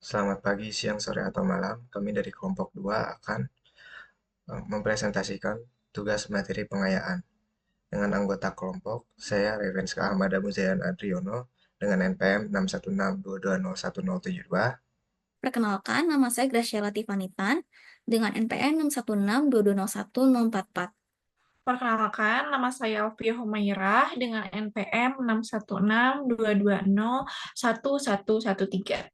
Selamat pagi, siang, sore, atau malam. Kami dari kelompok 2 akan mempresentasikan tugas materi pengayaan. Dengan anggota kelompok, saya Revenska Ahmad Muzayan Adriono dengan NPM 61622011072. Perkenalkan, nama saya Graciela Tivanitan dengan NPM 61622010444. Perkenalkan, nama saya Alfia Humairah dengan NPM 61622011113.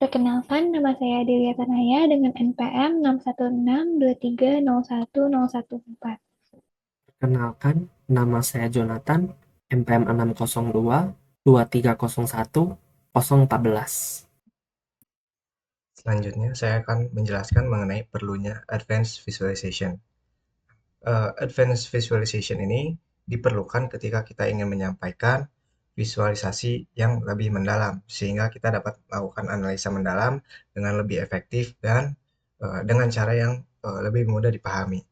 Perkenalkan, nama saya Delia Tanaya dengan NPM 61623010114. Perkenalkan, nama saya Jonathan, NPM 602-2301-014. Selanjutnya, saya akan menjelaskan mengenai perlunya Advanced Visualization. Advanced Visualization ini diperlukan ketika kita ingin menyampaikan visualisasi yang lebih mendalam, sehingga kita dapat melakukan analisa mendalam dengan lebih efektif dan dengan cara yang lebih mudah dipahami.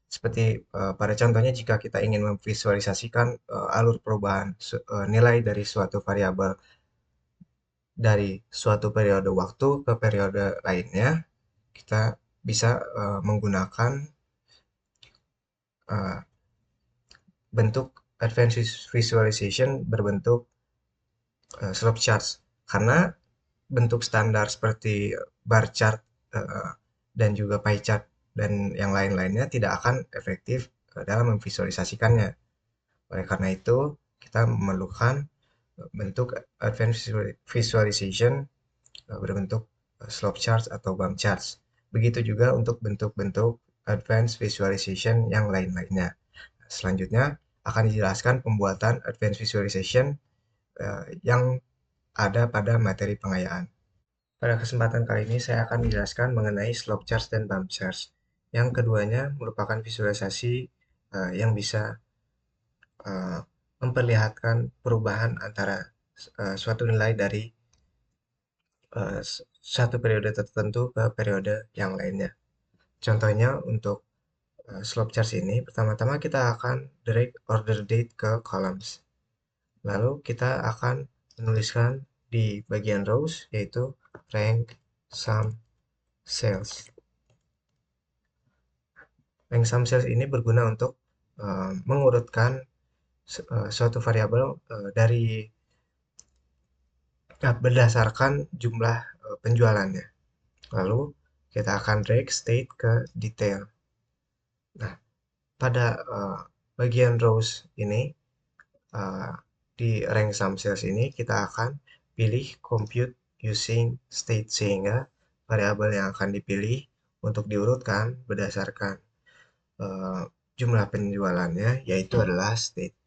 Seperti pada contohnya jika kita ingin memvisualisasikan alur perubahan nilai dari suatu variabel dari suatu periode waktu ke periode lainnya, kita bisa menggunakan uh, bentuk advanced visualization berbentuk slope charts, karena bentuk standar seperti bar chart dan juga pie chart dan yang lain-lainnya tidak akan efektif dalam memvisualisasikannya. Oleh karena itu, kita memerlukan bentuk advanced visualization berbentuk slope charts atau bump charts. Begitu juga untuk bentuk-bentuk advanced visualization yang lain-lainnya. Selanjutnya akan dijelaskan pembuatan advanced visualization yang ada pada materi pengayaan. Pada kesempatan kali ini saya akan menjelaskan mengenai slope charts dan bump charts. Yang keduanya merupakan visualisasi yang bisa memperlihatkan perubahan antara suatu nilai dari satu periode tertentu ke periode yang lainnya. Contohnya untuk slope charts ini, pertama-tama kita akan drag order date ke columns. Lalu kita akan menuliskan di bagian rows, yaitu rank sum sales. Rank sum sales ini berguna untuk mengurutkan suatu variabel dari berdasarkan jumlah penjualannya. Lalu kita akan drag state ke detail. Nah, pada bagian rows ini di rank sum sales ini kita akan pilih compute using state, sehingga variabel yang akan dipilih untuk diurutkan berdasarkan jumlah penjualannya yaitu adalah state.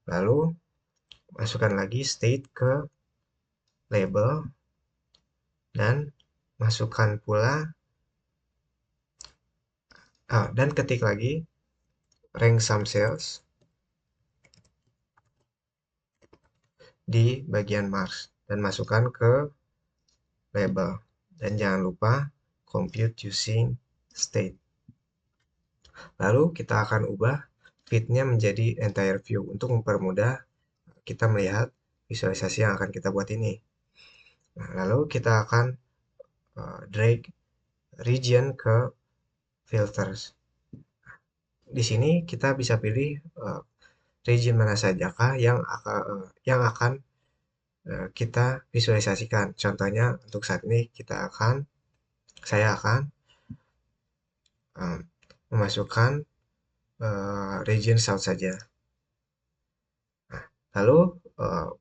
Lalu masukkan lagi state ke label dan masukkan pula dan ketik lagi rank sum sales di bagian marks dan masukkan ke label. Dan jangan lupa compute using state. Lalu kita akan ubah fit-nya menjadi entire view untuk mempermudah kita melihat visualisasi yang akan kita buat ini. Nah, lalu kita akan drag region ke filters. Di sini kita bisa pilih region mana sajakah yang akan kita visualisasikan. Contohnya untuk saat ini saya akan memasukkan region south saja. Nah, lalu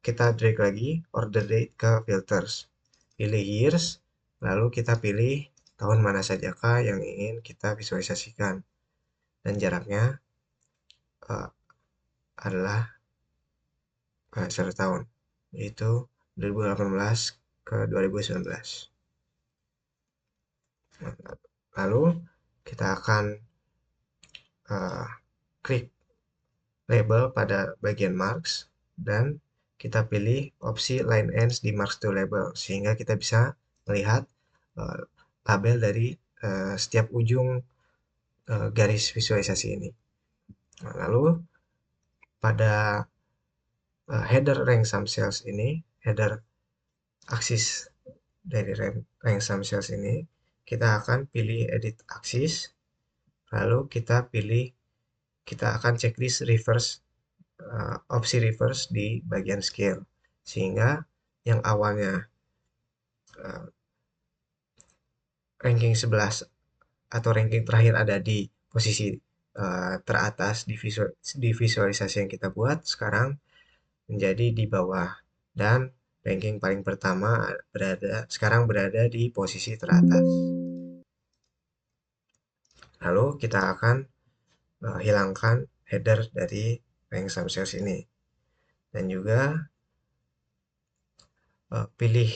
kita drag lagi order date ke filters. Pilih years, lalu kita pilih tahun mana sajakah yang ingin kita visualisasikan. Dan jaraknya adalah 1 tahun, yaitu 2018 ke 2019. Lalu kita akan klik label pada bagian marks dan kita pilih opsi line ends di marks to label, sehingga kita bisa melihat label dari setiap ujung garis visualisasi ini. Nah, lalu pada header rank sum sales ini, header aksis dari rank sum cells ini, kita akan pilih edit axis, lalu kita akan checklist reverse, opsi reverse di bagian scale, sehingga yang awalnya ranking 11 atau ranking terakhir ada di posisi teratas di visualisasi yang kita buat, sekarang menjadi di bawah, dan ranking paling pertama sekarang berada di posisi teratas. Lalu kita akan hilangkan header dari rank sum cells ini, dan juga pilih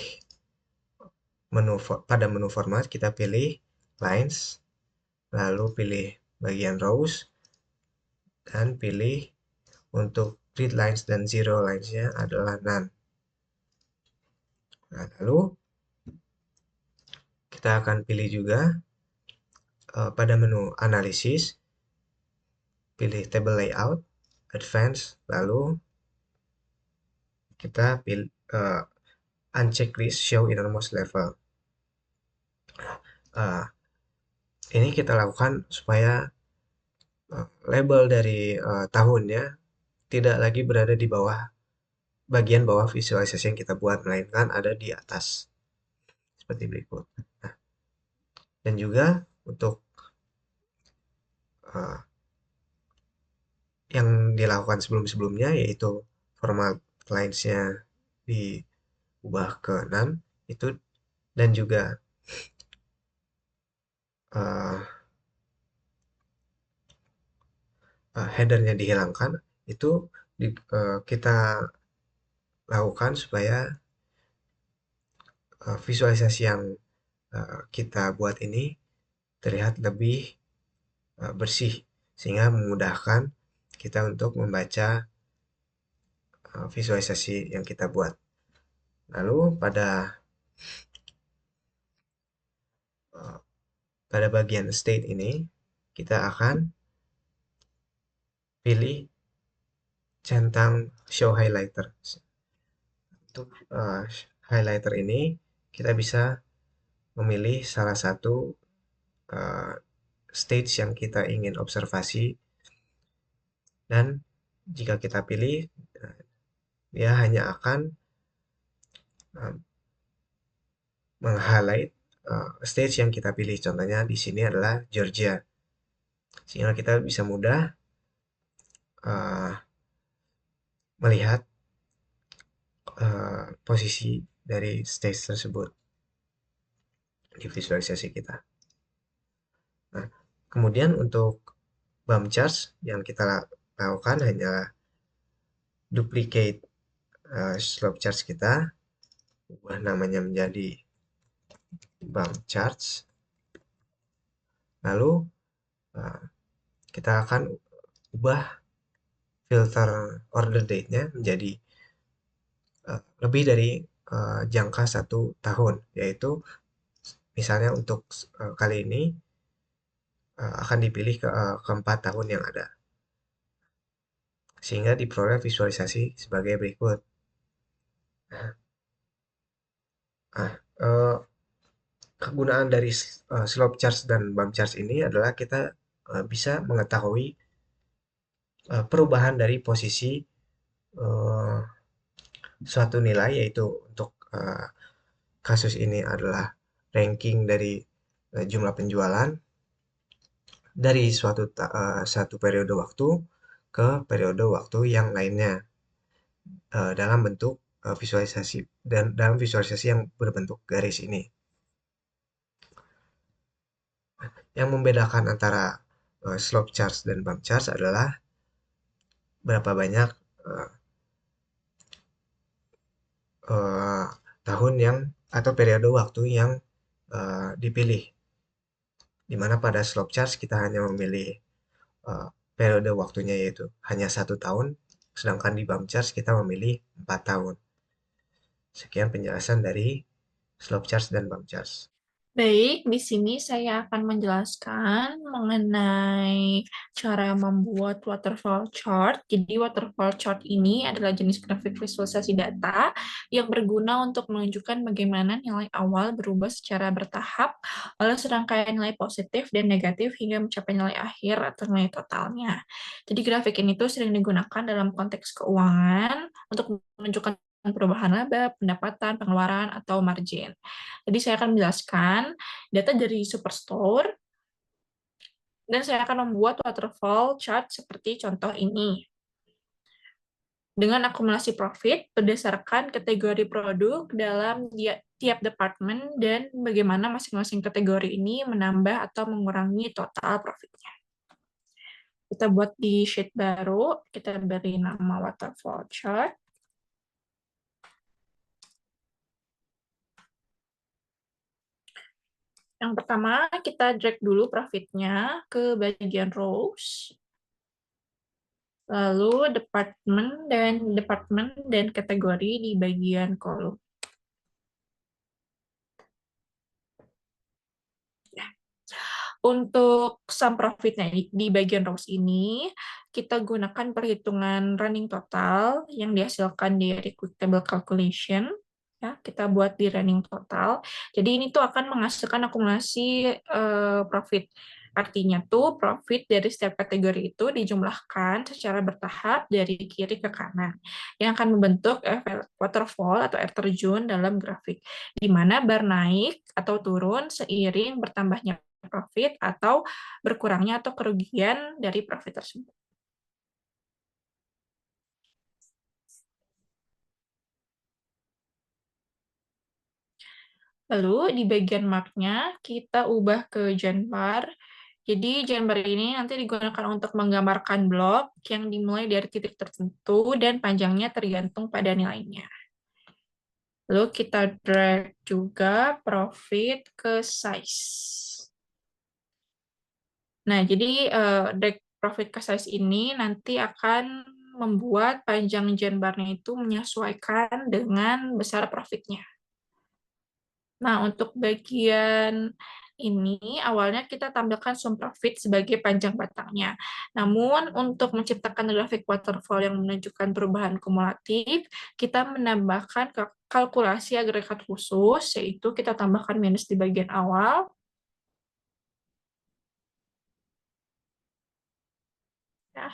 pada menu format kita pilih lines, lalu pilih bagian rows, dan pilih untuk grid lines dan zero lines-nya adalah none. Nah, lalu kita akan pilih juga pada menu analisis, pilih table layout, advance, lalu kita pilih uncheck list show innermost level. Ini kita lakukan supaya label dari tahunnya tidak lagi berada di bawah bagian bawah visualisasi yang kita buat, melainkan ada di atas seperti berikut. Nah, dan juga untuk yang dilakukan sebelum-sebelumnya, yaitu format lines-nya diubah ke none itu, dan juga headernya dihilangkan, itu kita lakukan supaya visualisasi yang kita buat ini terlihat lebih bersih, sehingga memudahkan kita untuk membaca visualisasi yang kita buat. Lalu pada bagian state ini kita akan pilih centang show highlighter. Untuk highlighter ini kita bisa memilih salah satu stage yang kita ingin observasi, dan jika kita pilih, dia hanya akan meng-highlight stage yang kita pilih. Contohnya di sini adalah Georgia, sehingga kita bisa mudah melihat posisi dari stage tersebut di visualisasi kita. Nah, kemudian untuk bump charts yang kita lakukan hanyalah duplicate slope charts kita, ubah namanya menjadi bump charts, lalu kita akan ubah filter order date-nya menjadi lebih dari jangka 1 tahun, yaitu misalnya untuk kali ini akan dipilih ke 4 tahun yang ada, sehingga diperoleh visualisasi sebagai berikut. Kegunaan dari slope charts dan bump charts ini adalah kita bisa mengetahui perubahan dari posisi suatu nilai, yaitu untuk kasus ini adalah ranking dari jumlah penjualan dari satu periode waktu ke periode waktu yang lainnya dalam bentuk visualisasi, dan dalam visualisasi yang berbentuk garis ini. Yang membedakan antara slope charts dan bump charts adalah berapa banyak tahun yang atau periode waktu yang dipilih, di mana pada slope charts kita hanya memilih periode waktunya yaitu hanya 1 tahun, sedangkan di bump charts kita memilih 4 tahun. Sekian penjelasan dari slope charts dan bump charts. Baik, di sini saya akan menjelaskan mengenai cara membuat waterfall chart. Jadi waterfall chart ini adalah jenis grafik visualisasi data yang berguna untuk menunjukkan bagaimana nilai awal berubah secara bertahap oleh serangkaian nilai positif dan negatif hingga mencapai nilai akhir atau nilai totalnya. Jadi grafik ini tuh sering digunakan dalam konteks keuangan untuk menunjukkan perubahan laba, pendapatan, pengeluaran, atau margin. Jadi saya akan menjelaskan data dari Superstore, dan saya akan membuat waterfall chart seperti contoh ini. Dengan akumulasi profit berdasarkan kategori produk dalam tiap departemen dan bagaimana masing-masing kategori ini menambah atau mengurangi total profitnya. Kita buat di sheet baru, kita beri nama waterfall chart. Yang pertama, kita drag dulu profitnya ke bagian rows, lalu departemen dan kategori di bagian kolom. Untuk sum profitnya di bagian rows ini, kita gunakan perhitungan running total yang dihasilkan dari quick table calculation. Ya, kita buat di running total. Jadi ini tuh akan menghasilkan akumulasi profit. Artinya tuh profit dari setiap kategori itu dijumlahkan secara bertahap dari kiri ke kanan, yang akan membentuk efek waterfall atau air terjun dalam grafik, di mana bar naik atau turun seiring bertambahnya profit atau berkurangnya atau kerugian dari profit tersebut. Lalu di bagian mark-nya kita ubah ke genbar. Jadi genbar ini nanti digunakan untuk menggambarkan blok yang dimulai dari titik tertentu dan panjangnya tergantung pada nilainya. Lalu kita drag juga profit ke size. Nah, jadi drag profit ke size ini nanti akan membuat panjang genbarnya itu menyesuaikan dengan besar profitnya. Nah, untuk bagian ini awalnya kita tampilkan sum profit sebagai panjang batangnya. Namun untuk menciptakan grafik waterfall yang menunjukkan perubahan kumulatif, kita menambahkan kalkulasi agregat khusus, yaitu kita tambahkan minus di bagian awal. Ya,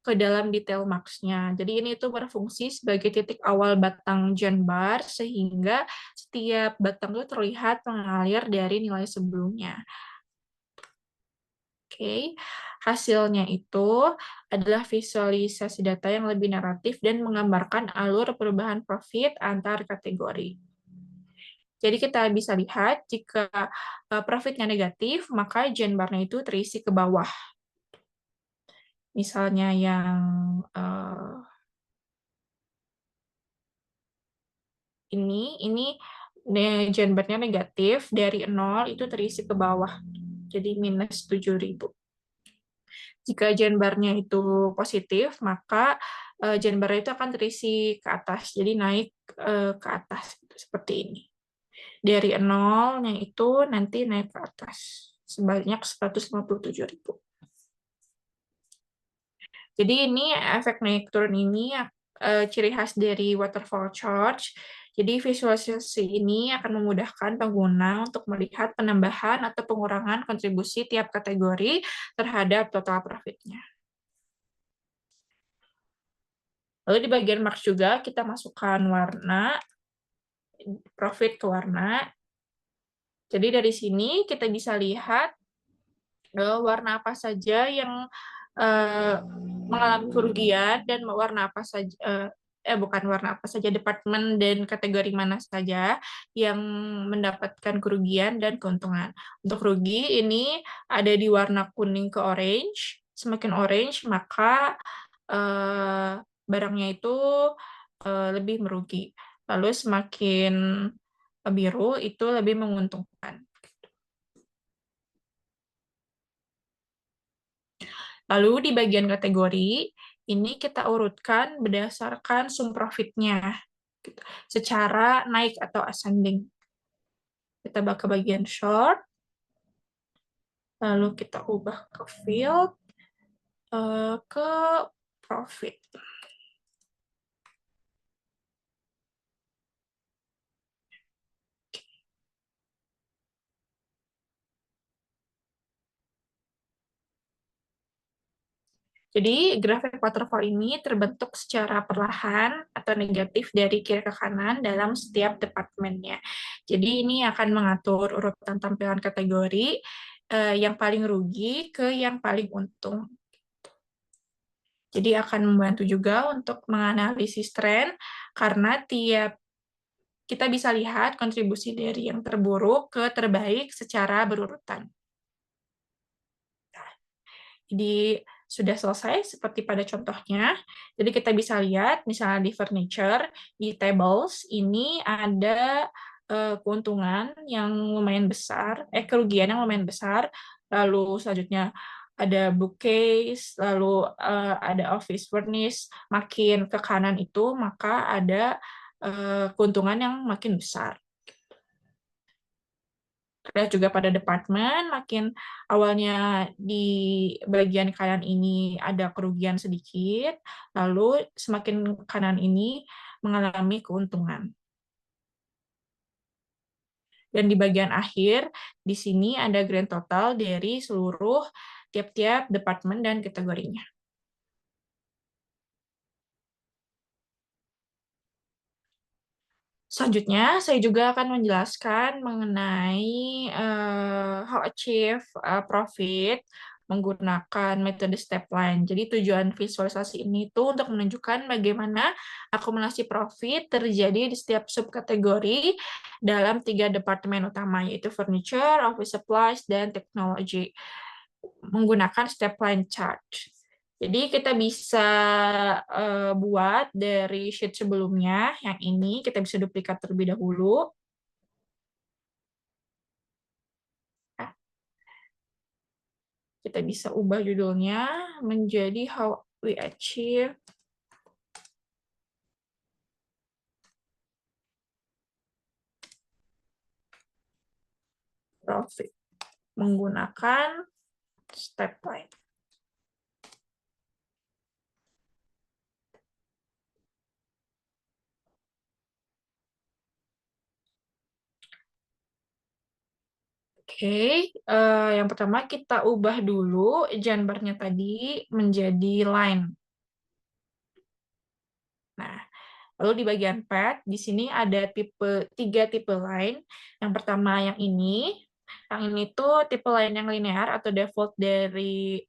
ke dalam detail max-nya. Jadi ini tuh berfungsi sebagai titik awal batang genbar sehingga setiap batang itu terlihat mengalir dari nilai sebelumnya. Oke, hasilnya itu adalah visualisasi data yang lebih naratif dan menggambarkan alur perubahan profit antar kategori. Jadi kita bisa lihat jika profitnya negatif, maka genbarnya itu terisi ke bawah. Misalnya yang ini genbarnya negatif, dari 0 itu terisi ke bawah, jadi minus 7.000. Jika genbarnya itu positif, maka genbarnya itu akan terisi ke atas, jadi naik ke atas, seperti ini. Dari 0-nya itu nanti naik ke atas, sebanyak 157.000. Jadi ini efek naik turun ini ciri khas dari waterfall chart. Jadi visualisasi ini akan memudahkan pengguna untuk melihat penambahan atau pengurangan kontribusi tiap kategori terhadap total profitnya. Lalu di bagian mark juga kita masukkan warna, profit ke warna. Jadi dari sini kita bisa lihat warna apa saja yang mengalami kerugian dan warna apa saja bukan warna apa saja, departemen dan kategori mana saja yang mendapatkan kerugian dan keuntungan. Untuk rugi ini ada di warna kuning ke orange. Semakin orange maka barangnya itu lebih merugi. Lalu semakin biru itu lebih menguntungkan. Lalu di bagian kategori, ini kita urutkan berdasarkan sum profitnya, secara naik atau ascending. Kita ke bagian short, lalu kita ubah ke field, ke profit. Jadi grafik waterfall ini terbentuk secara perlahan atau negatif dari kiri ke kanan dalam setiap departemennya. Jadi ini akan mengatur urutan tampilan kategori yang paling rugi ke yang paling untung. Jadi akan membantu juga untuk menganalisis tren karena kita bisa lihat kontribusi dari yang terburuk ke terbaik secara berurutan. Jadi sudah selesai seperti pada contohnya. Jadi kita bisa lihat misalnya di furniture, di tables ini ada keuntungan yang lumayan besar, kerugian yang lumayan besar. Lalu selanjutnya ada bookcase, lalu ada office furnish. Makin ke kanan itu maka ada keuntungan yang makin besar. Lihat juga pada departemen, makin awalnya di bagian kanan ini ada kerugian sedikit, lalu semakin kanan ini mengalami keuntungan. Dan di bagian akhir, di sini ada grand total dari seluruh tiap-tiap departemen dan kategorinya. Selanjutnya, saya juga akan menjelaskan mengenai how achieve profit menggunakan metode step line. Jadi tujuan visualisasi ini itu untuk menunjukkan bagaimana akumulasi profit terjadi di setiap subkategori dalam 3 departemen utama, yaitu furniture, office supplies, dan teknologi, menggunakan step line chart. Jadi kita bisa buat dari sheet sebelumnya, yang ini kita bisa duplikat terlebih dahulu. Kita bisa ubah judulnya menjadi How We Achieve Profit menggunakan step line. Oke, yang pertama kita ubah dulu jambarnya tadi menjadi line. Nah, lalu di bagian path, di sini ada 3 tipe line. Yang pertama yang ini tuh tipe line yang linear atau default dari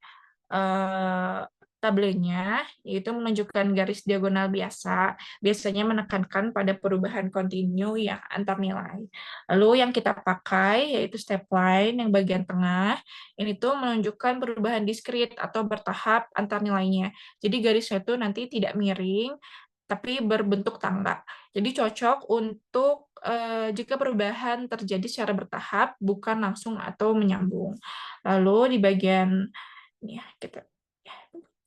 tabelnya, yaitu menunjukkan garis diagonal biasa, biasanya menekankan pada perubahan kontinu yang antar nilai. Lalu yang kita pakai yaitu step line yang bagian tengah, ini tuh menunjukkan perubahan diskrit atau bertahap antar nilainya. Jadi garisnya itu nanti tidak miring, tapi berbentuk tangga. Jadi cocok untuk jika perubahan terjadi secara bertahap, bukan langsung atau menyambung. Lalu di bagian ini ya, kita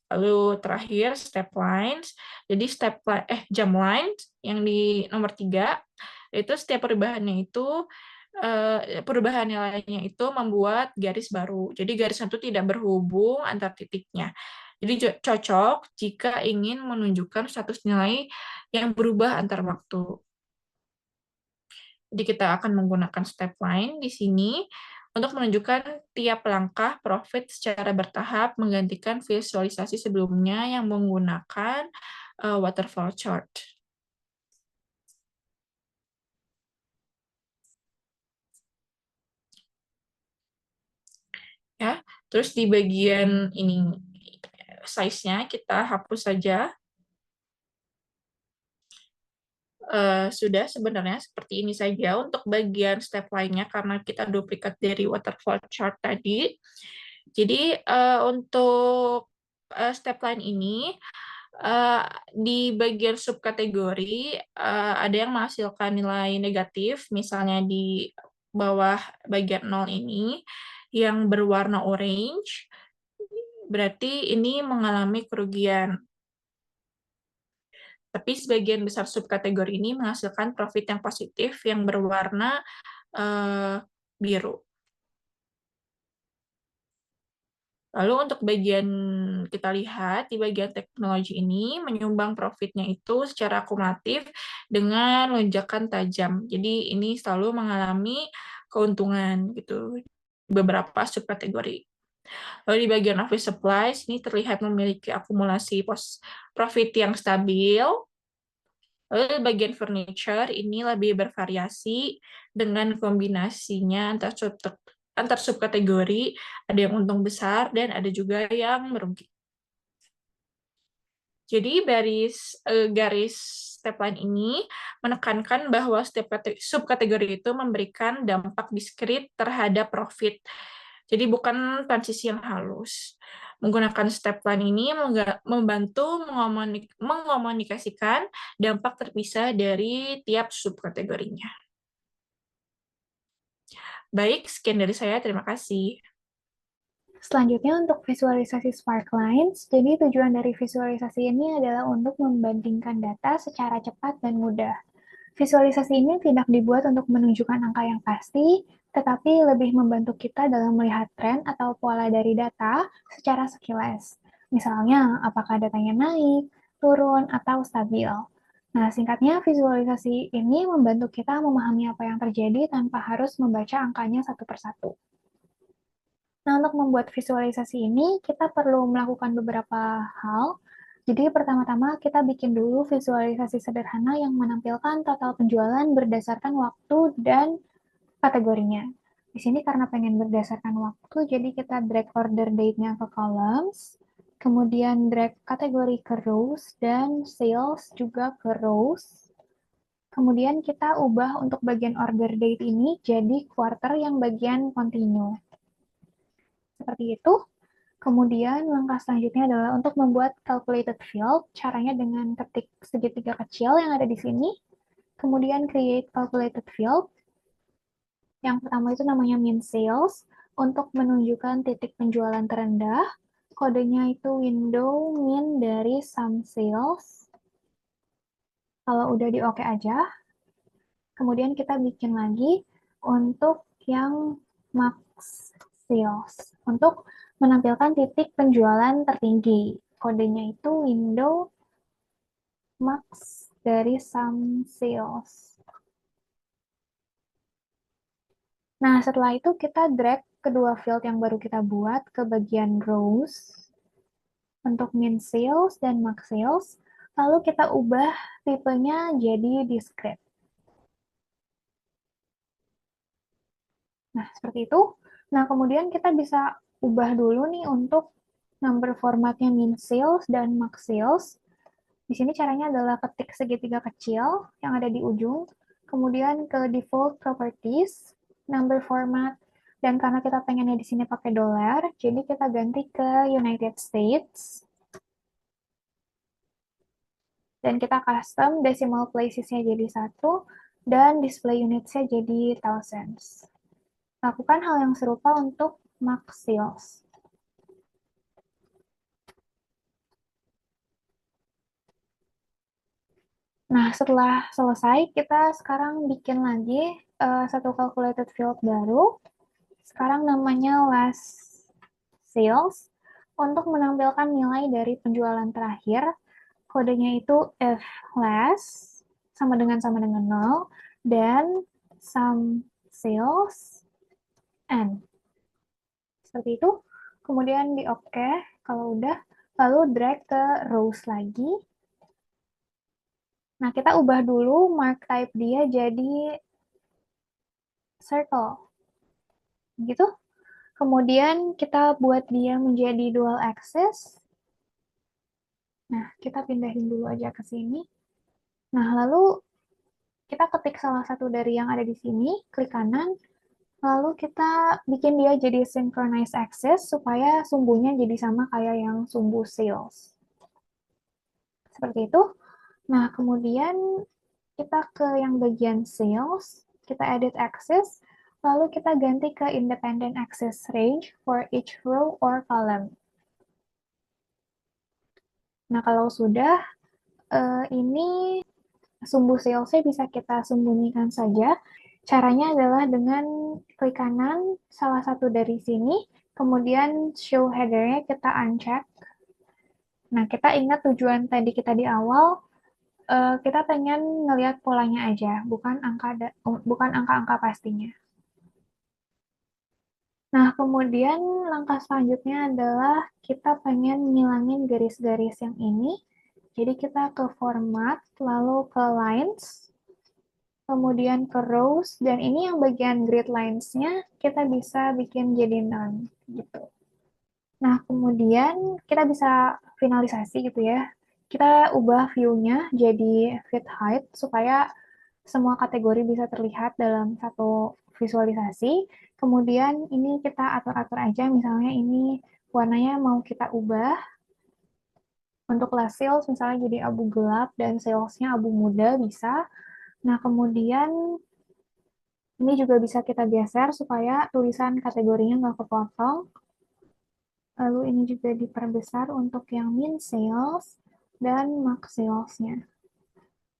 lalu terakhir step lines. Jadi jump lines yang di nomor 3 itu setiap perubahannya itu perubahan nilainya itu membuat garis baru. Jadi garisnya itu tidak berhubung antar titiknya. Jadi cocok jika ingin menunjukkan status nilai yang berubah antar waktu. Jadi kita akan menggunakan step line di sini untuk menunjukkan tiap langkah profit secara bertahap menggantikan visualisasi sebelumnya yang menggunakan waterfall chart. Ya, terus di bagian ini size-nya kita hapus saja. Sudah sebenarnya seperti ini saja untuk bagian step lainnya karena kita duplikat dari waterfall chart tadi. Jadi untuk step line ini di bagian subkategori ada yang menghasilkan nilai negatif, misalnya di bawah bagian 0 ini yang berwarna orange, berarti ini mengalami kerugian. Tapi sebagian besar subkategori ini menghasilkan profit yang positif yang berwarna biru. Lalu untuk bagian kita lihat di bagian teknologi ini menyumbang profitnya itu secara akumulatif dengan lonjakan tajam. Jadi ini selalu mengalami keuntungan gitu beberapa subkategori. Lalu di bagian office supplies ini terlihat memiliki akumulasi profit yang stabil. Lalu di bagian furniture ini lebih bervariasi dengan kombinasinya antar subkategori, ada yang untung besar dan ada juga yang merugi. Jadi garis stepline ini menekankan bahwa setiap subkategori itu memberikan dampak diskrit terhadap profit. Jadi bukan transisi yang halus. Menggunakan stepline ini membantu mengomunikasikan dampak terpisah dari tiap subkategorinya. Baik, sekian dari saya. Terima kasih. Selanjutnya untuk visualisasi Sparklines, jadi tujuan dari visualisasi ini adalah untuk membandingkan data secara cepat dan mudah. Visualisasi ini tidak dibuat untuk menunjukkan angka yang pasti, tetapi lebih membantu kita dalam melihat tren atau pola dari data secara sekilas. Misalnya, apakah datanya naik, turun, atau stabil. Nah, singkatnya, visualisasi ini membantu kita memahami apa yang terjadi tanpa harus membaca angkanya satu persatu. Nah, untuk membuat visualisasi ini, kita perlu melakukan beberapa hal. Jadi, pertama-tama kita bikin dulu visualisasi sederhana yang menampilkan total penjualan berdasarkan waktu dan kategorinya. Di sini karena pengen berdasarkan waktu, jadi kita drag order date-nya ke columns, kemudian drag kategori ke rows, dan sales juga ke rows. Kemudian kita ubah untuk bagian order date ini jadi quarter yang bagian continue. Seperti itu. Kemudian langkah selanjutnya adalah untuk membuat calculated field. Caranya dengan ketik segitiga kecil yang ada di sini. Kemudian create calculated field. Yang pertama itu namanya min sales. Untuk menunjukkan titik penjualan terendah. Kodenya itu window min dari sum sales. Kalau udah di oke aja. Kemudian kita bikin lagi untuk yang max sales. Untuk menampilkan titik penjualan tertinggi. Kodenya itu window max dari sum sales. Nah, setelah itu kita drag kedua field yang baru kita buat ke bagian rows untuk min sales dan max sales. Lalu kita ubah tipenya jadi discrete. Nah, seperti itu. Nah, kemudian kita bisa ubah dulu nih untuk number formatnya min sales dan max sales. Di sini caranya adalah ketik segitiga kecil yang ada di ujung, kemudian ke default properties, number format, dan karena kita pengennya di sini pakai dolar, jadi kita ganti ke United States. Dan kita custom decimal places-nya jadi 1, dan display units-nya jadi thousands. Lakukan hal yang serupa untuk max sales. Nah, setelah selesai, kita sekarang bikin lagi satu calculated field baru. Sekarang namanya last sales. Untuk menampilkan nilai dari penjualan terakhir, kodenya itu if last, sama dengan 0, dan sum sales n. Seperti itu. Kemudian di oke, kalau udah, lalu drag ke rows lagi. Nah, kita ubah dulu mark type dia jadi circle. Gitu. Kemudian kita buat dia menjadi dual axis. Nah, kita pindahin dulu aja ke sini. Nah, lalu kita ketik salah satu dari yang ada di sini, klik kanan, lalu kita bikin dia jadi synchronize axis supaya sumbunya jadi sama kayak yang sumbu sales. Seperti itu. Nah, kemudian kita ke yang bagian sales, kita edit axis, lalu kita ganti ke independent axis range for each row or column. Nah, kalau sudah, ini sumbu salesnya bisa kita sembunyikan saja. Caranya adalah dengan klik kanan salah satu dari sini, kemudian show header-nya kita uncheck. Nah, kita ingat tujuan tadi kita di awal, kita pengen ngelihat polanya aja, bukan angka-angka pastinya. Nah, kemudian langkah selanjutnya adalah kita pengen ngilangin garis-garis yang ini. Jadi kita ke format, lalu ke lines, kemudian ke rows, dan ini yang bagian grid lines-nya kita bisa bikin jadi none gitu. Nah, kemudian kita bisa finalisasi gitu ya. Kita ubah view-nya jadi fit height supaya semua kategori bisa terlihat dalam satu visualisasi. Kemudian ini kita atur-atur aja, misalnya ini warnanya mau kita ubah. Untuk last sales misalnya jadi abu gelap dan salesnya abu muda bisa. Nah, kemudian ini juga bisa kita geser supaya tulisan kategorinya nggak kepotong. Lalu ini juga diperbesar untuk yang min sales dan max sales-nya.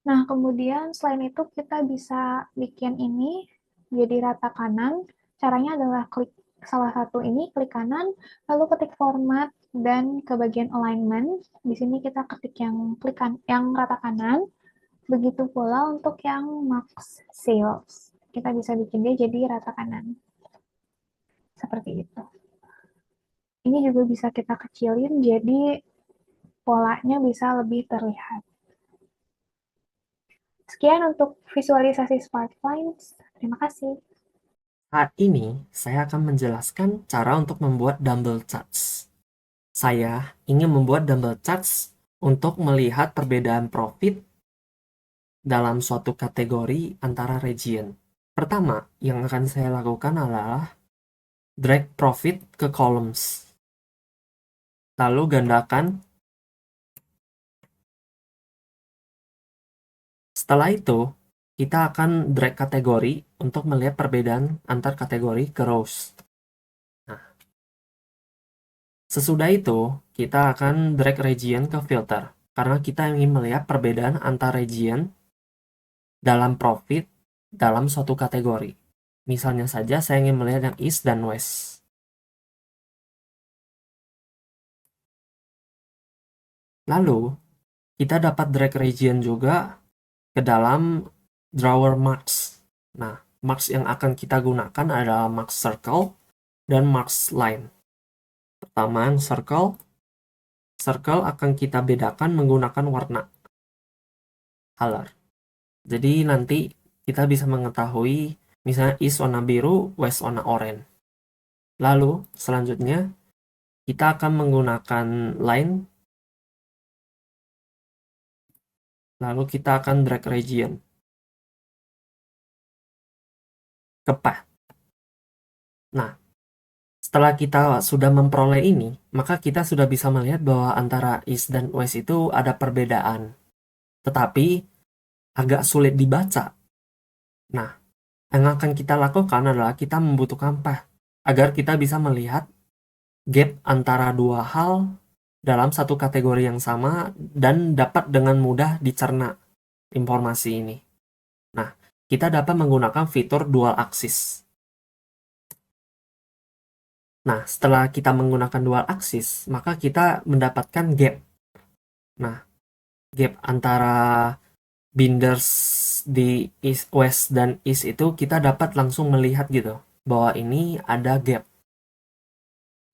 Nah, kemudian selain itu kita bisa bikin ini jadi rata kanan. Caranya adalah klik salah satu ini, klik kanan, lalu ketik format dan ke bagian alignment. Di sini kita ketik yang rata kanan. Begitu pula untuk yang max sales. Kita bisa bikin dia jadi rata kanan. Seperti itu. Ini juga bisa kita kecilin jadi polanya bisa lebih terlihat. Sekian untuk visualisasi Sparklines. Terima kasih. Saat ini, saya akan menjelaskan cara untuk membuat dumbbell charts. Saya ingin membuat dumbbell charts untuk melihat perbedaan profit dalam suatu kategori antara region. Pertama, yang akan saya lakukan adalah drag profit ke columns. Lalu gandakan. Setelah itu, kita akan drag kategori untuk melihat perbedaan antar kategori ke rows. Nah, sesudah itu, kita akan drag region ke filter, karena kita ingin melihat perbedaan antar region dalam profit dalam suatu kategori. Misalnya saja, saya ingin melihat yang East dan West. Lalu, kita dapat drag region juga ke dalam drawer marks. Nah, marks yang akan kita gunakan adalah marks circle dan marks line. Pertama, yang circle akan kita bedakan menggunakan warna color. Jadi nanti kita bisa mengetahui misalnya East warna biru, West warna oranye. Lalu selanjutnya kita akan menggunakan line. Lalu kita akan drag region ke path. Nah, setelah kita sudah memperoleh ini, maka kita sudah bisa melihat bahwa antara East dan West itu ada perbedaan. Tetapi agak sulit dibaca. Nah, yang akan kita lakukan adalah kita membutuhkan path agar kita bisa melihat gap antara dua hal dalam satu kategori yang sama dan dapat dengan mudah dicerna informasi ini. Nah, kita dapat menggunakan fitur dual axis. Nah, setelah kita menggunakan dual axis, maka kita mendapatkan gap. Nah, gap antara binders di East, West dan East itu kita dapat langsung melihat gitu, bahwa ini ada gap.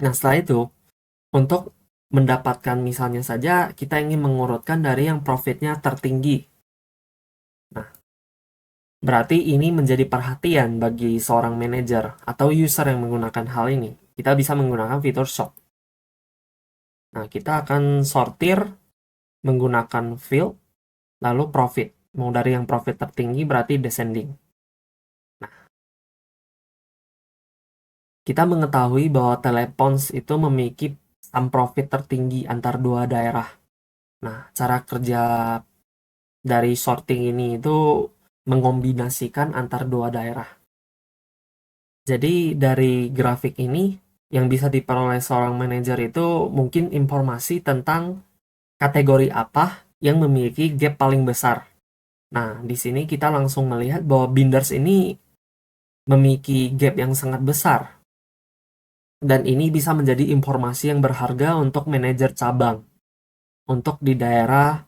Nah, setelah itu, untuk mendapatkan misalnya saja, kita ingin mengurutkan dari yang profitnya tertinggi. Nah, berarti ini menjadi perhatian bagi seorang manajer atau user yang menggunakan hal ini. Kita bisa menggunakan fitur sort. Nah, kita akan sortir menggunakan field, lalu profit. Mau dari yang profit tertinggi berarti descending. Nah, kita mengetahui bahwa Telepons itu memiliki sum profit tertinggi antar dua daerah. Nah, cara kerja dari sorting ini itu mengombinasikan antar dua daerah. Jadi dari grafik ini yang bisa diperoleh seorang manajer itu mungkin informasi tentang kategori apa yang memiliki gap paling besar. Nah, di sini kita langsung melihat bahwa binders ini memiliki gap yang sangat besar. Dan ini bisa menjadi informasi yang berharga untuk manajer cabang untuk di daerah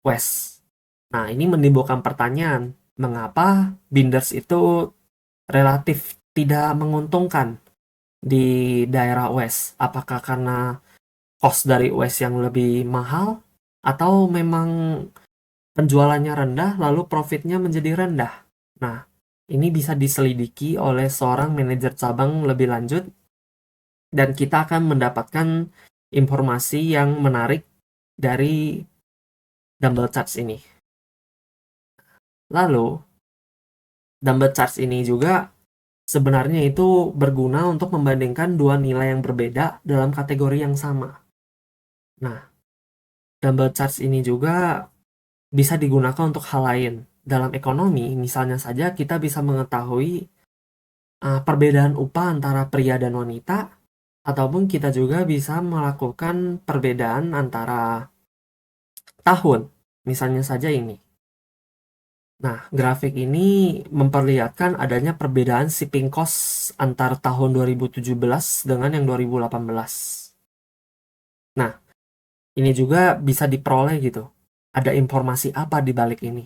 West. Nah, ini menimbulkan pertanyaan, mengapa binders itu relatif tidak menguntungkan di daerah West? Apakah karena cost dari West yang lebih mahal, atau memang penjualannya rendah lalu profitnya menjadi rendah? Nah, ini bisa diselidiki oleh seorang manajer cabang lebih lanjut, dan kita akan mendapatkan informasi yang menarik dari dumbbell charts ini. Lalu, dumbbell charts ini juga sebenarnya itu berguna untuk membandingkan dua nilai yang berbeda dalam kategori yang sama. Nah, dumbbell charts ini juga bisa digunakan untuk hal lain. Dalam ekonomi, misalnya saja kita bisa mengetahui perbedaan upah antara pria dan wanita, ataupun kita juga bisa melakukan perbedaan antara tahun. Misalnya saja ini. Nah, grafik ini memperlihatkan adanya perbedaan shipping cost antar tahun 2017 dengan yang 2018. Nah, ini juga bisa diperoleh gitu. Ada informasi apa di balik ini?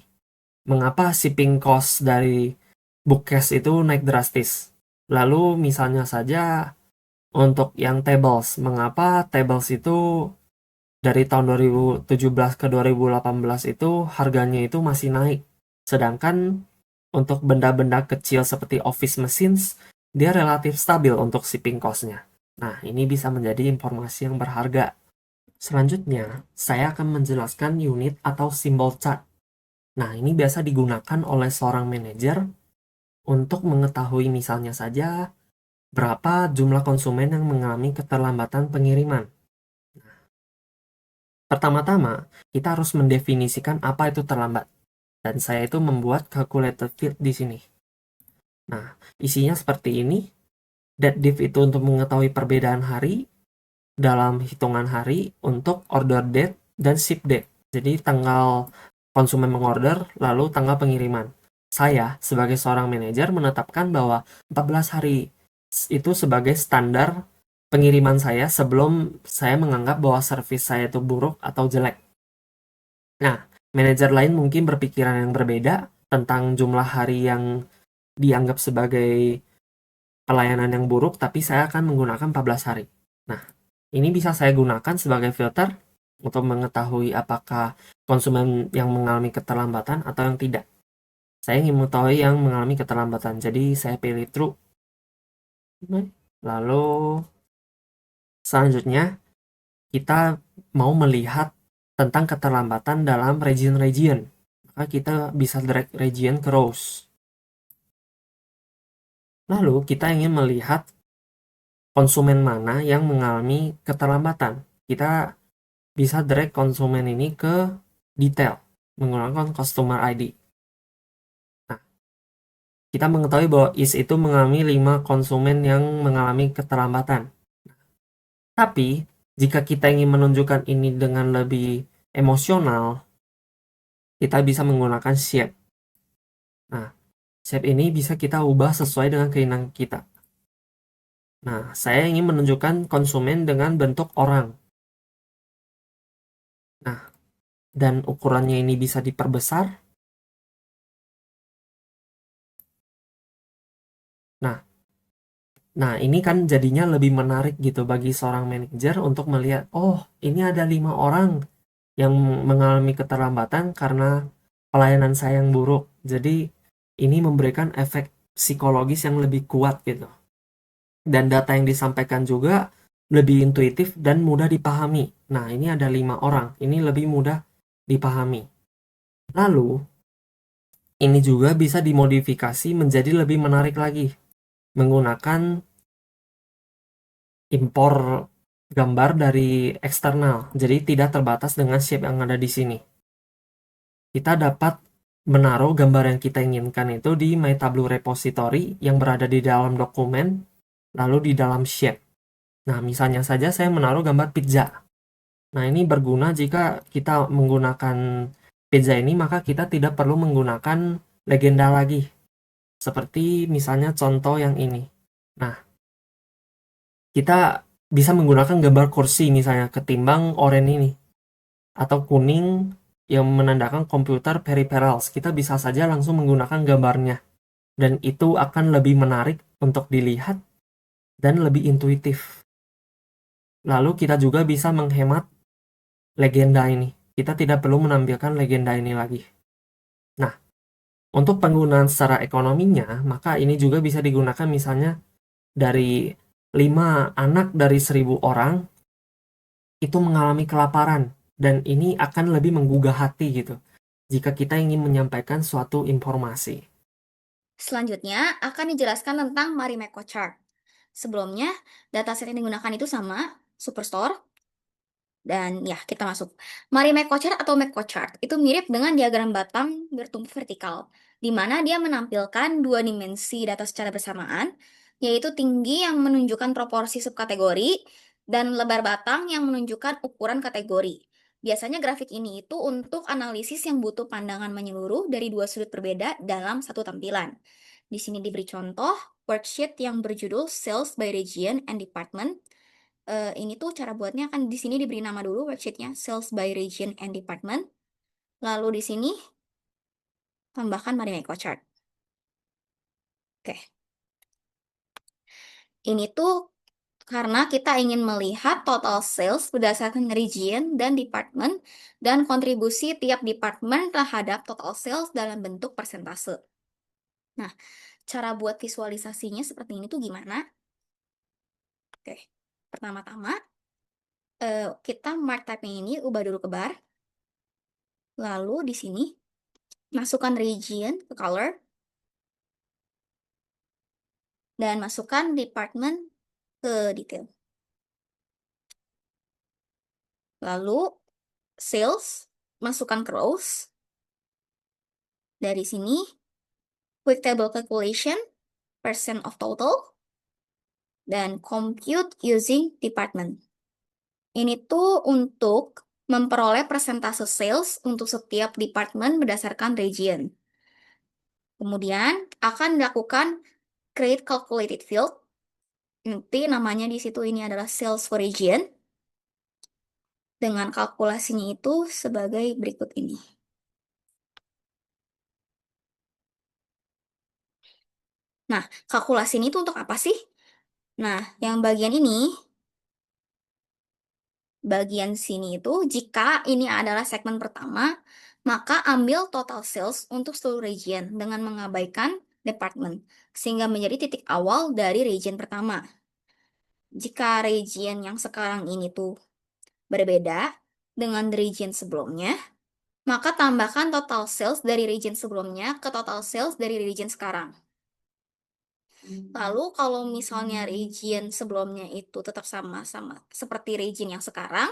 Mengapa shipping cost dari bookcase itu naik drastis? Lalu misalnya saja untuk yang tables, mengapa tables itu dari tahun 2017 ke 2018 itu harganya itu masih naik? Sedangkan untuk benda-benda kecil seperti office machines, dia relatif stabil untuk shipping cost-nya. Nah, ini bisa menjadi informasi yang berharga. Selanjutnya, saya akan menjelaskan unit atau simbol chart. Nah, ini biasa digunakan oleh seorang manajer untuk mengetahui misalnya saja berapa jumlah konsumen yang mengalami keterlambatan pengiriman. Pertama-tama, kita harus mendefinisikan apa itu terlambat. Dan saya itu membuat calculated field di sini. Nah, isinya seperti ini. That diff itu untuk mengetahui perbedaan hari dalam hitungan hari untuk order date dan ship date. Jadi tanggal konsumen mengorder, lalu tanggal pengiriman. Saya, sebagai seorang manajer, menetapkan bahwa 14 hari itu sebagai standar pengiriman saya sebelum saya menganggap bahwa servis saya itu buruk atau jelek. Nah, manajer lain mungkin berpikiran yang berbeda tentang jumlah hari yang dianggap sebagai pelayanan yang buruk, tapi saya akan menggunakan 14 hari. Nah, ini bisa saya gunakan sebagai filter untuk mengetahui apakah konsumen yang mengalami keterlambatan atau yang tidak. Saya ingin mengetahui yang mengalami keterlambatan, jadi saya pilih true. Lalu selanjutnya kita mau melihat tentang keterlambatan dalam region-region. Maka kita bisa drag region ke rows. Lalu kita ingin melihat konsumen mana yang mengalami keterlambatan. Kita bisa drag konsumen ini ke detail menggunakan customer ID. Nah, kita mengetahui bahwa is itu mengalami 5 konsumen yang mengalami keterlambatan. Tapi, jika kita ingin menunjukkan ini dengan lebih emosional, kita bisa menggunakan shape. Nah, shape ini bisa kita ubah sesuai dengan keinginan kita. Nah, saya ingin menunjukkan konsumen dengan bentuk orang. Nah, dan ukurannya ini bisa diperbesar. Nah, ini kan jadinya lebih menarik gitu bagi seorang manajer untuk melihat, oh, ini ada 5 orang yang mengalami keterlambatan karena pelayanan saya yang buruk. Jadi, ini memberikan efek psikologis yang lebih kuat gitu. Dan data yang disampaikan juga lebih intuitif dan mudah dipahami. Nah, ini ada 5 orang, ini lebih mudah dipahami. Lalu, ini juga bisa dimodifikasi menjadi lebih menarik lagi menggunakan impor gambar dari eksternal, jadi tidak terbatas dengan shape yang ada di sini. Kita dapat menaruh gambar yang kita inginkan itu di My Tableau repository yang berada di dalam dokumen, lalu di dalam shape. Nah, misalnya saja saya menaruh gambar pizza. Nah, ini berguna jika kita menggunakan pizza ini, maka kita tidak perlu menggunakan legenda lagi. Seperti misalnya contoh yang ini. Nah, kita bisa menggunakan gambar kursi misalnya ketimbang oranye ini. Atau kuning yang menandakan komputer peripherals. Kita bisa saja langsung menggunakan gambarnya. Dan itu akan lebih menarik untuk dilihat dan lebih intuitif. Lalu kita juga bisa menghemat legenda ini. Kita tidak perlu menampilkan legenda ini lagi. Nah, untuk penggunaan secara ekonominya, maka ini juga bisa digunakan misalnya dari 5 anak dari 1.000 orang itu mengalami kelaparan. Dan ini akan lebih menggugah hati gitu. Jika kita ingin menyampaikan suatu informasi. Selanjutnya akan dijelaskan tentang Marimekko chart. Sebelumnya, dataset yang digunakan itu sama, Superstore, dan ya kita masuk. Marimekko chart atau Mekko chart itu mirip dengan diagram batang bertumpu vertikal, di mana dia menampilkan 2 dimensi data secara bersamaan, yaitu tinggi yang menunjukkan proporsi subkategori dan lebar batang yang menunjukkan ukuran kategori. Biasanya grafik ini itu untuk analisis yang butuh pandangan menyeluruh dari 2 sudut berbeda dalam satu tampilan. Di sini diberi contoh worksheet yang berjudul Sales by Region and Department. Ini tuh cara buatnya akan di sini diberi nama dulu worksheetnya Sales by Region and Department. Lalu di sini tambahkan Marimekko chart. Oke. Ini tuh karena kita ingin melihat total sales berdasarkan region dan department dan kontribusi tiap department terhadap total sales dalam bentuk persentase. Nah, cara buat visualisasinya seperti ini tuh gimana? Oke. Pertama-tama, kita mark type-nya ini ubah dulu ke bar. Lalu di sini masukkan region ke color dan masukkan department ke detail. Lalu sales masukkan ke rows. Dari sini quick table calculation percent of total dan compute using department. Ini tuh untuk memperoleh persentase sales untuk setiap department berdasarkan region. Kemudian akan dilakukan create calculated field. Nanti namanya di situ ini adalah sales for region. Dengan kalkulasinya itu sebagai berikut ini. Nah, kalkulasi ini tuh untuk apa sih? Nah, yang bagian ini, bagian sini itu, jika ini adalah segmen pertama, maka ambil total sales untuk seluruh region dengan mengabaikan department, sehingga menjadi titik awal dari region pertama. Jika region yang sekarang ini tuh berbeda dengan region sebelumnya, maka tambahkan total sales dari region sebelumnya ke total sales dari region sekarang. Lalu kalau misalnya region sebelumnya itu tetap sama-sama seperti region yang sekarang,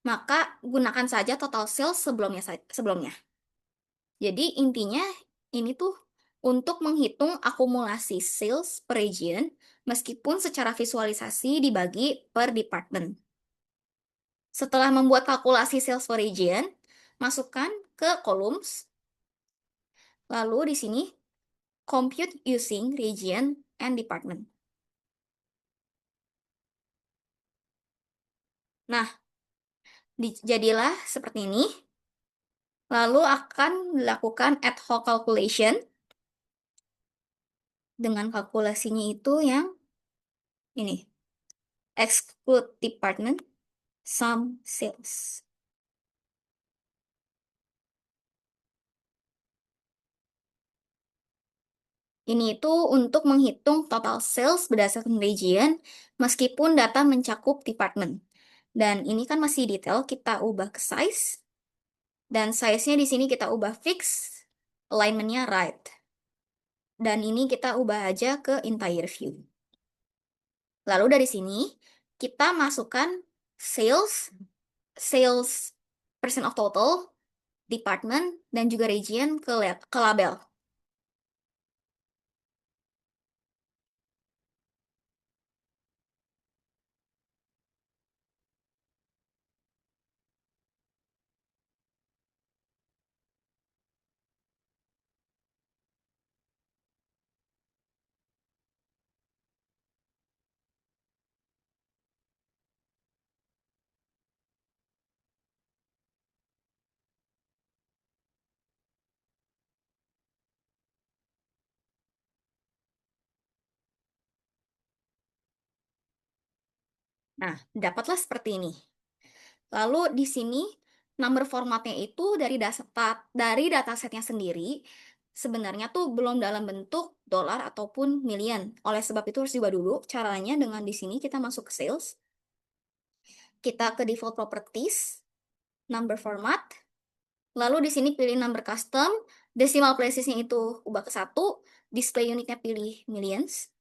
maka gunakan saja total sales sebelumnya. Jadi intinya ini tuh untuk menghitung akumulasi sales per region meskipun secara visualisasi dibagi per department. Setelah membuat kalkulasi sales per region, masukkan ke columns. Lalu di sini compute using region and department. Nah, jadilah seperti ini. Lalu akan dilakukan ad hoc calculation dengan kalkulasinya itu yang ini. Exclude department, sum sales. Ini itu untuk menghitung total sales berdasarkan region meskipun data mencakup department. Dan ini kan masih detail, kita ubah ke size. Dan size-nya di sini kita ubah fix, alignment-nya right. Dan ini kita ubah aja ke entire view. Lalu dari sini kita masukkan sales percent of total, department, dan juga region ke label. Nah, dapatlah seperti ini. Lalu di sini number formatnya itu dari datasetnya sendiri sebenarnya tuh belum dalam bentuk dolar ataupun million. Oleh sebab itu harus diubah dulu. Caranya dengan di sini kita masuk ke sales, kita ke default properties, number format, lalu di sini pilih number custom, decimal placesnya itu ubah ke 1, display unitnya pilih millions,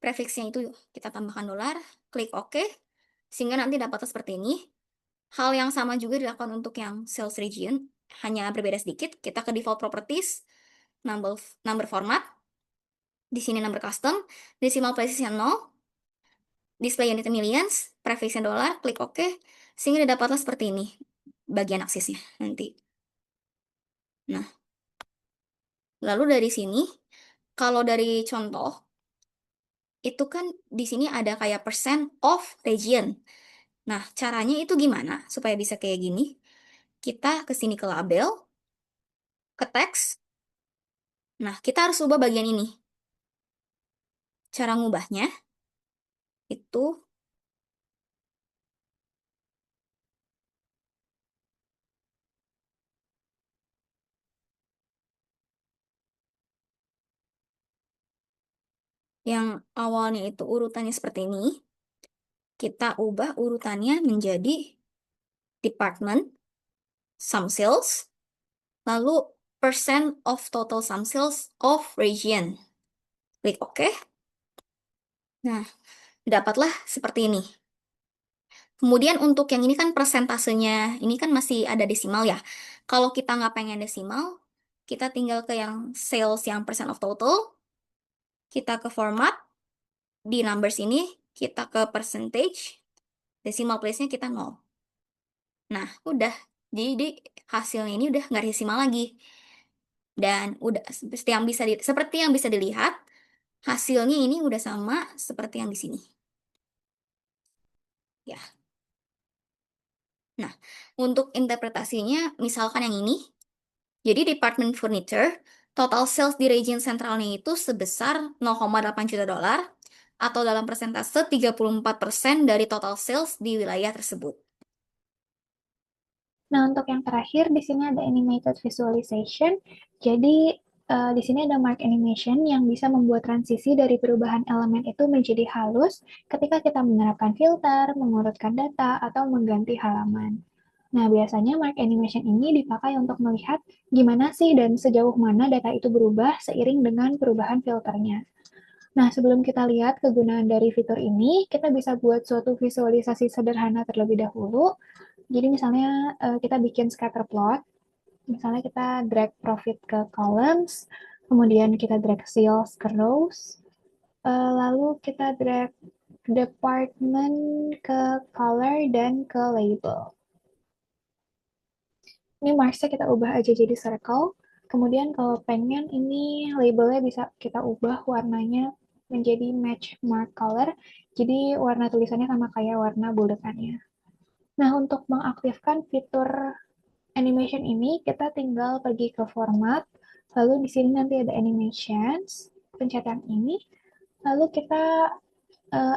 prefixnya itu kita tambahkan dolar, klik OK, sehingga nanti dapatnya seperti ini. Hal yang sama juga dilakukan untuk yang sales region, hanya berbeda sedikit. Kita ke default properties, number format, di sini number custom, decimal placesnya 0, display unit millions, prefixnya dolar, klik OK, sehingga dapatlah seperti ini bagian aksesnya nanti. Nah, lalu dari sini, kalau dari contoh, itu kan di sini ada kayak percent of region. Nah, caranya itu gimana supaya bisa kayak gini? Kita ke sini ke label, ke teks. Nah, kita harus ubah bagian ini. Cara ngubahnya itu yang awalnya itu urutannya seperti ini, kita ubah urutannya menjadi department, sum sales, lalu percent of total sum sales of region. Klik OK. Nah, dapatlah seperti ini. Kemudian untuk yang ini kan persentasenya, ini kan masih ada desimal ya. Kalau kita nggak pengen desimal, kita tinggal ke yang sales yang percent of total, kita ke format, di numbers ini kita ke percentage, decimal place-nya kita 0. Nah, udah. Jadi hasilnya ini udah nggak desimal lagi. Dan udah seperti yang bisa dilihat, hasilnya ini udah sama seperti yang di sini. Ya. Nah, untuk interpretasinya misalkan yang ini. Jadi department furniture, total sales di region sentralnya itu sebesar 0,8 juta dolar atau dalam persentase 34% dari total sales di wilayah tersebut. Nah, untuk yang terakhir, di sini ada animated visualization. Jadi, di sini ada mark animation yang bisa membuat transisi dari perubahan elemen itu menjadi halus ketika kita menerapkan filter, mengurutkan data, atau mengganti halaman. Nah, biasanya mark animation ini dipakai untuk melihat gimana sih dan sejauh mana data itu berubah seiring dengan perubahan filternya. Nah, sebelum kita lihat kegunaan dari fitur ini, kita bisa buat suatu visualisasi sederhana terlebih dahulu. Jadi misalnya kita bikin scatter plot, misalnya kita drag profit ke columns, kemudian kita drag sales ke rows, lalu kita drag department ke color dan ke label. Ini marksnya kita ubah aja jadi circle. Kemudian kalau pengen ini labelnya bisa kita ubah warnanya menjadi match mark color. Jadi warna tulisannya sama kayak warna buletannya. Nah, untuk mengaktifkan fitur animation ini, kita tinggal pergi ke format, lalu di sini nanti ada animations, pencet yang ini, lalu kita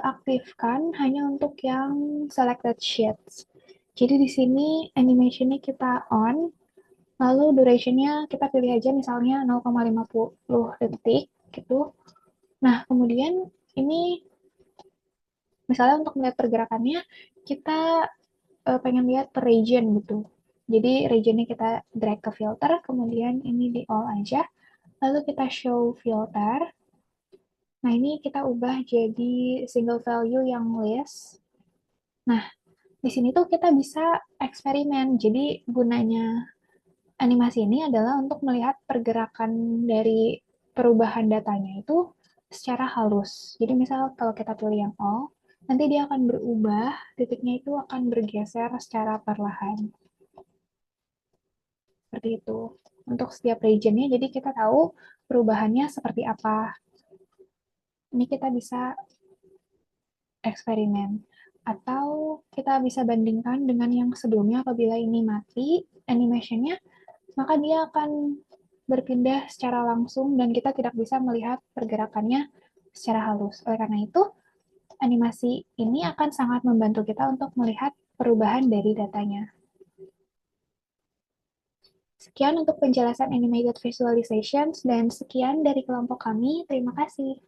aktifkan hanya untuk yang selected sheets. Jadi di sini animationnya kita on, lalu durationnya kita pilih aja misalnya 0,50 detik gitu. Nah, kemudian ini misalnya untuk melihat pergerakannya, kita pengen lihat per region gitu. Jadi regionnya kita drag ke filter, kemudian ini di all aja. Lalu kita show filter. Nah, ini kita ubah jadi single value yang list. Nah, di sini tuh kita bisa eksperimen. Jadi gunanya animasi ini adalah untuk melihat pergerakan dari perubahan datanya itu secara halus. Jadi misal kalau kita pilih yang all, nanti dia akan berubah, titiknya itu akan bergeser secara perlahan. Seperti itu. Untuk setiap regionnya, jadi kita tahu perubahannya seperti apa. Ini kita bisa eksperimen. Atau kita bisa bandingkan dengan yang sebelumnya apabila ini mati animationnya, maka dia akan berpindah secara langsung dan kita tidak bisa melihat pergerakannya secara halus. Oleh karena itu, animasi ini akan sangat membantu kita untuk melihat perubahan dari datanya. Sekian untuk penjelasan animated visualizations dan sekian dari kelompok kami. Terima kasih.